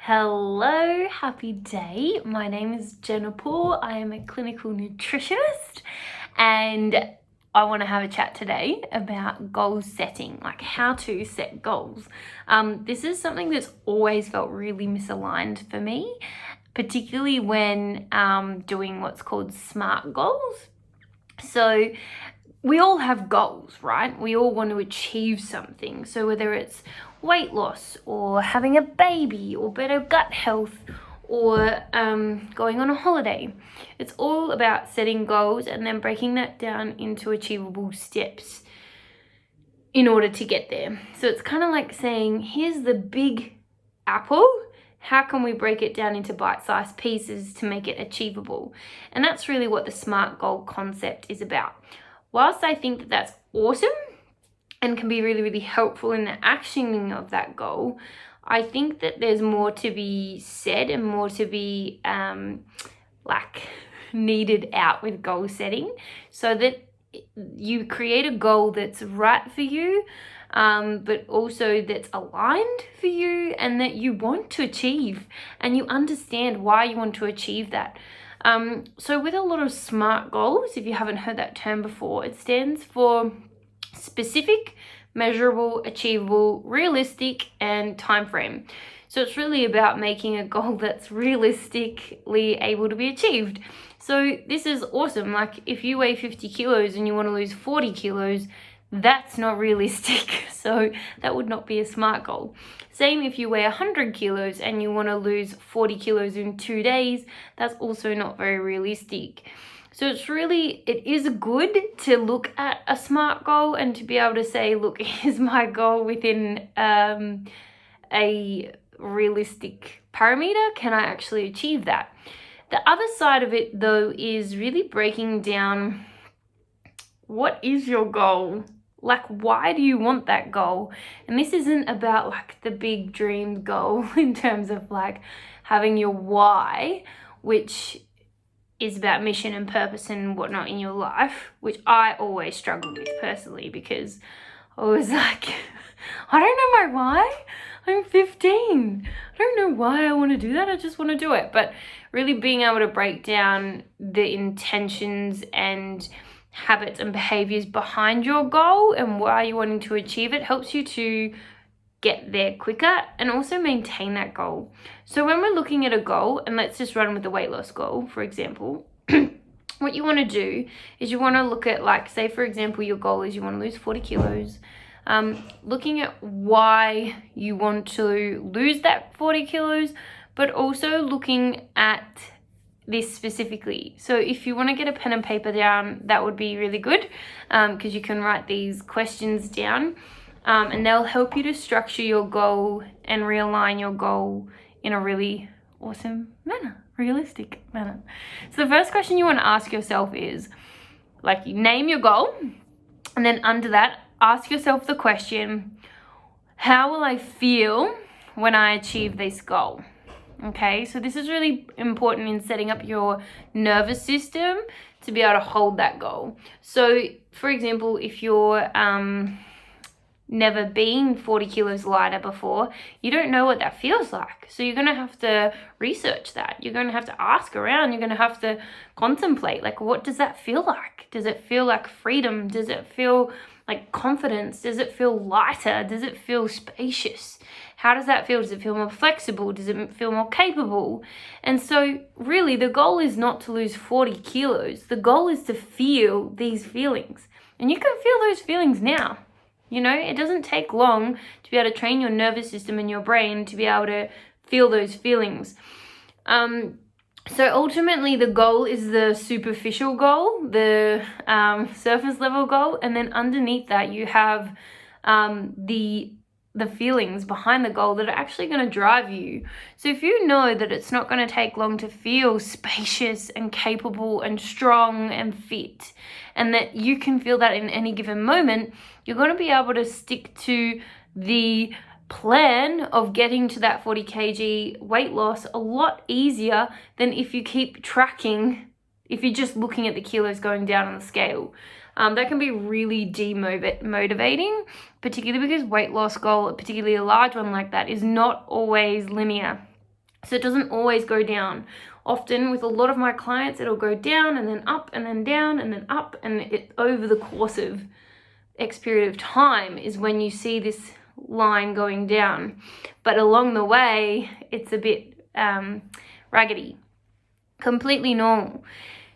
Hello, happy day. My name is Jenna Poole. I am a clinical nutritionist and I want to have a chat today about goal setting, like how to set goals. This is something that's always felt really misaligned for me, particularly when doing what's called SMART goals. So we all have goals, right? We all want to achieve something. So whether it's weight loss or having a baby or better gut health or going on a holiday, it's all about setting goals and then breaking that down into achievable steps in order to get there. So it's kind of like saying, here's the big apple. How can we break it down into bite-sized pieces to make it achievable? And that's really what the SMART goal concept is about. Whilst I think that that's awesome and can be really, really helpful in the actioning of that goal, I think that there's more to be said and more to be needed out with goal setting so that you create a goal that's right for you, but also that's aligned for you and that you want to achieve and you understand why you want to achieve that. So with a lot of SMART goals, if you haven't heard that term before, it stands for specific, measurable, achievable, realistic, and time frame. So it's really about making a goal that's realistically able to be achieved. So this is awesome. Like if you weigh 50 kilos and you want to lose 40 kilos, that's not realistic. So that would not be a SMART goal. Same if you weigh 100 kilos and you want to lose 40 kilos in 2 days, that's also not very realistic. So it is good to look at a SMART goal and to be able to say, look, here's my goal within a realistic parameter. Can I actually achieve that? The other side of it though is really breaking down, what is your goal? Like, why do you want that goal? And this isn't about like the big dream goal in terms of like having your why, which is about mission and purpose and whatnot in your life, which I always struggled with personally because I was like, I don't know my why. I'm 15. I don't know why I want to do that. I just want to do it. But really being able to break down the intentions and habits and behaviors behind your goal and why you're wanting to achieve it helps you to get there quicker and also maintain that goal. So when we're looking at a goal, and let's just run with the weight loss goal, for example, what you want to do is you want to look at, like, say for example, your goal is you want to lose 40 kilos. Looking at why you want to lose that 40 kilos, but also looking at this specifically. So if you want to get a pen and paper down, that would be really good because you can write these questions down and they'll help you to structure your goal and realign your goal in a really awesome manner, realistic manner. So the first question you want to ask yourself is, like, you name your goal and then under that, ask yourself the question, how will I feel when I achieve this goal? Okay, so this is really important in setting up your nervous system to be able to hold that goal. So for example, if you're never been 40 kilos lighter before, you don't know what that feels like. So you're going to have to research that. You're going to have to ask around. You're going to have to contemplate, like, what does that feel like? Does it feel like freedom? Does it feel like confidence? Does it feel lighter? Does it feel spacious? How does that feel? Does it feel more flexible? Does it feel more capable? And so really the goal is not to lose 40 kilos. The goal is to feel these feelings. And you can feel those feelings now. You know, it doesn't take long to be able to train your nervous system and your brain to be able to feel those feelings. So ultimately the goal is the superficial goal, the surface level goal, and then underneath that you have the feelings behind the goal that are actually going to drive you. So if you know that it's not going to take long to feel spacious and capable and strong and fit, and that you can feel that in any given moment, you're going to be able to stick to the plan of getting to that 40 kg weight loss a lot easier than if you keep tracking, if you're just looking at the kilos going down on the scale. That can be really demotivating, particularly because weight loss goal, particularly a large one like that, is not always linear. So it doesn't always go down. Often with a lot of my clients, it'll go down and then up and then down and then up, and it over the course of X period of time is when you see this line going down. But along the way, it's a bit raggedy. Completely normal.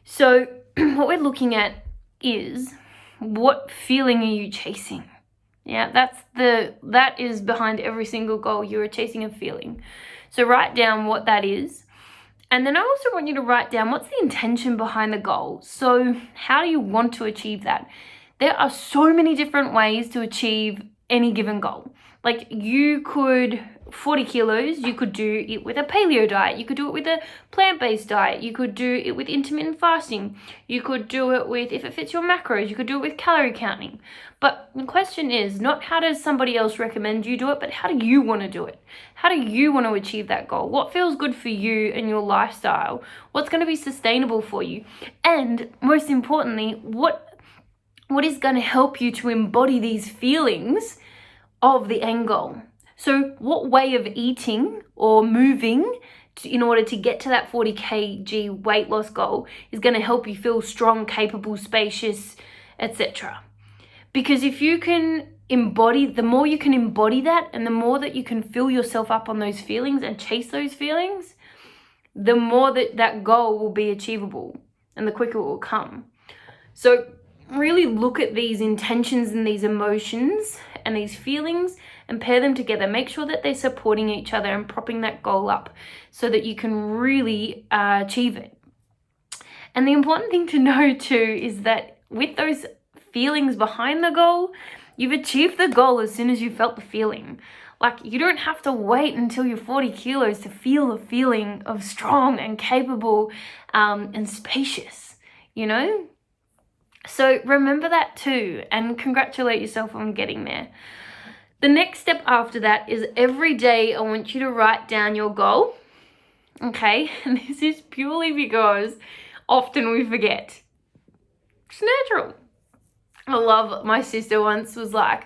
So what we're looking at is, what feeling are you chasing? Yeah, that is behind every single goal. You're chasing a feeling. So write down what that is. And then I also want you to write down, what's the intention behind the goal? So how do you want to achieve that? There are so many different ways to achieve any given goal. Like, you could, 40 kilos, you could do it with a paleo diet. You could do it with a plant-based diet. You could do it with intermittent fasting. You could do it with, if it fits your macros, you could do it with calorie counting. But the question is not how does somebody else recommend you do it, but how do you want to do it? How do you want to achieve that goal? What feels good for you and your lifestyle? What's going to be sustainable for you? And most importantly, what is going to help you to embody these feelings of the end goal? So what way of eating or moving in order to get to that 40 kg weight loss goal is going to help you feel strong, capable, spacious, etc.? Because if you can embody, the more you can embody that, and the more that you can fill yourself up on those feelings and chase those feelings, the more that goal will be achievable and the quicker it will come. So really look at these intentions and these emotions and these feelings and pair them together. Make sure that they're supporting each other and propping that goal up so that you can really achieve it. And the important thing to know too is that with those feelings behind the goal, you've achieved the goal as soon as you felt the feeling. Like, you don't have to wait until you're 40 kilos to feel the feeling of strong and capable and spacious, you know? So remember that too, and congratulate yourself on getting there. The next step after that is every day I want you to write down your goal. Okay, and this is purely because often we forget. It's natural. I love, my sister once was like,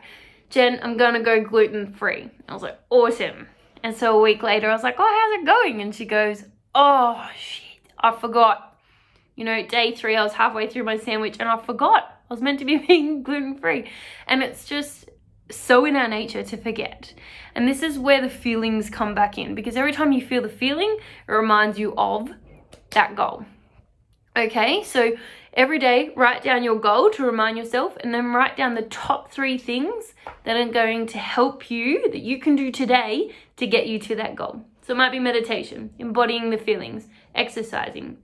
Jen, I'm gonna go gluten-free. I was like, awesome. And so a week later I was like, oh, how's it going? And she goes, oh shit, I forgot. You know, day 3, I was halfway through my sandwich and I forgot I was meant to be being gluten-free. And it's just so in our nature to forget. And this is where the feelings come back in, because every time you feel the feeling, it reminds you of that goal. Okay, so every day write down your goal to remind yourself, and then write down the top 3 things that are going to help you, that you can do today to get you to that goal. So it might be meditation, embodying the feelings, exercising,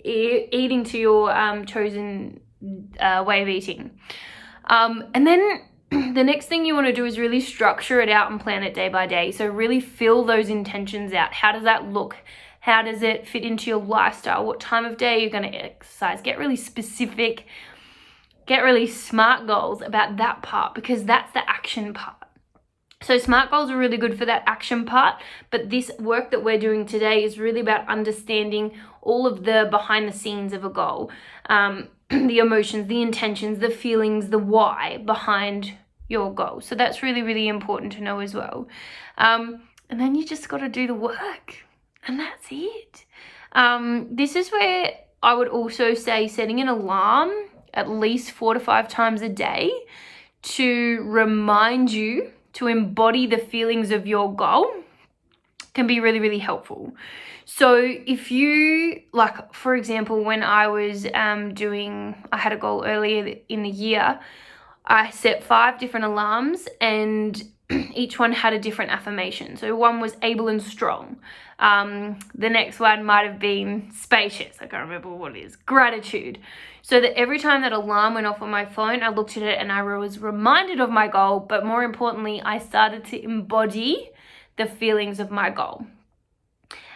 eating to your chosen way of eating. And then the next thing you want to do is really structure it out and plan it day by day. So really fill those intentions out. How does that look? How does it fit into your lifestyle? What time of day you're going to exercise? Get really specific. Get really smart goals about that part, because that's the action part. So SMART goals are really good for that action part, but this work that we're doing today is really about understanding all of the behind the scenes of a goal, the emotions, the intentions, the feelings, the why behind your goal. So that's really, really important to know as well. And then you just got to do the work, and that's it. This is where I would also say setting an alarm at least 4 to 5 times a day to remind you to embody the feelings of your goal can be really, really helpful. So if you, like, for example, when I was I had a goal earlier in the year, I set 5 different alarms, and each one had a different affirmation. So one was able and strong. The next one might have been spacious. I can't remember what it is. Gratitude. So that every time that alarm went off on my phone, I looked at it and I was reminded of my goal, but more importantly, I started to embody the feelings of my goal.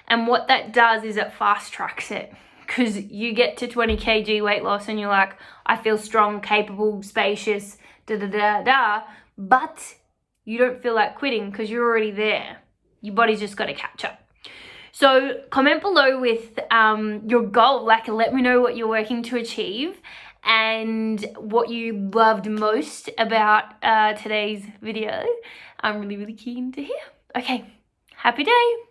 And what that does is it fast tracks it, because you get to 20 kg weight loss and you're like, I feel strong, capable, spacious, but you don't feel like quitting because you're already there. Your body's just got to catch up. So comment below with your goal, like let me know what you're working to achieve and what you loved most about today's video. I'm really, really keen to hear. Okay, happy day.